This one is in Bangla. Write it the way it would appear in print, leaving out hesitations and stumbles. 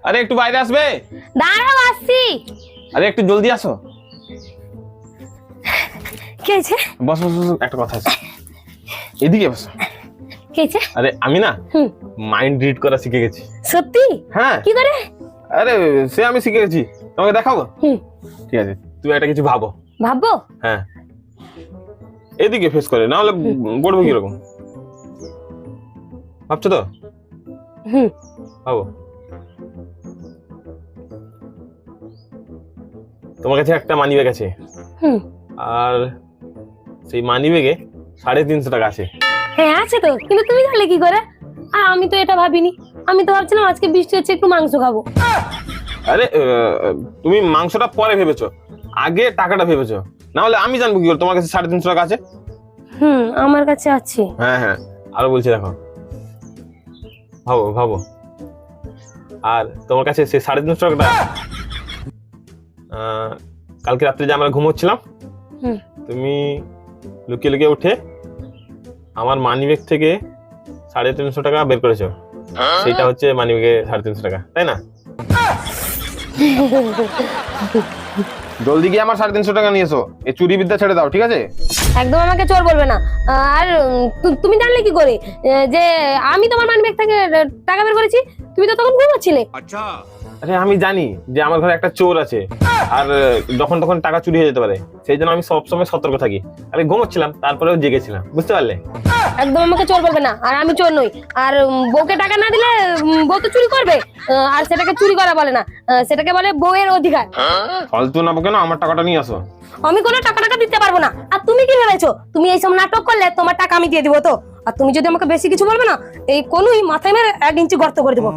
আরে একটু বাইরে আসবে? দাঁড়াও, আসছি। আরে একটু জলদি আসো। কি হয়েছে? বস বস বস, একটা কথা আছে, এদিকে বসো। কি হয়েছে? আরে আমি না মাইন্ড রিড করা শিখে গেছি। সত্যি? হ্যাঁ। কি করে? আরে সে আমি শিখে গেছি, তোমাকে দেখাবো। ঠিক আছে, তুমি একটা কিছু ভাবো। ভাববো? হ্যাঁ, এদিকে ফেস করে, না হলে বলবো কিরকম। ভাবছো তো? ভাবো। তোমার কাছে একটা মানি ব্যাগ আছে, আর সেই মানি ব্যাগে 350 টাকা আছে। হ্যাঁ আছে তো, কিন্তু তুমি জানলে কি করে? আর আমি তো এটা ভাবিনি। আমি তো ভাবছিলাম আজকে বৃষ্টি হচ্ছে, একটু মাংস খাবো। আরে তুমি মাংসটা পরে ভেবেছো, আগে টাকাটা ভেবেছো। না হলে আমি জানবো কি করে তোমার কাছে 350 টাকা আছে? আমার কাছে আছে। হ্যাঁ হ্যাঁ, আরো বলছি দেখো, ভাবো ভাবো। আর তোমার কাছে সেই 350 টাকাটা কালকে রাত্রে যে আমরা ঘুমোচ্ছিলাম, তুমি লুকিয়ে লুকিয়ে উঠে আমার মানি ব্যাগ থেকে 350 টাকা বের করেছো। সেটা হচ্ছে মানি ব্যাগে 350 টাকা, তাই না? জলদি গিয়ে আমার 350 টাকা নিয়ে এসো। এই চুরি বিদ্যা ছেড়ে দাও, ঠিক আছে? একদম আমাকে চোর বলবে না। আর তুমি জানলে কি করে যে আমি তোমার মানিব্যাগ থেকে টাকা বের করেছি? তুমি তো তখন ঘুমাচ্ছিলে। আচ্ছা, আরে আমি জানি যে আমার ঘরে একটা চোর আছে, আর যখন তখন টাকা চুরি হয়ে যেতে পারে, সেই জন্য আমি সবসময় সতর্ক থাকি। আমি ঘুমোচ্ছিলাম, তারপরেও জেগেছিলাম, বুঝতে পারলে? একদম আমাকে চোর বলবে না, আর আমি চোর নই। আর বউকে টাকা না দিলে বউ তো চুরি করবে, আর সেটাকে চুরি করা বলে না, সেটাকে বলে বউয়ের অধিকার। ফালতু না বকে না, আমার টাকাটা নিয়ে আসো। আমি কোনো টাকা দিতে পারবো না। আর তুমি কি ভেবেছো তুমি এইসব নাটক করলে তোমার টাকা আমি দিয়ে দিবো তো? আর তুমি যদি আমাকে বেশি কিছু বলবে না, এই কোনোই মাথায় মেরে 1 ইঞ্চি গর্ত করে দেবো।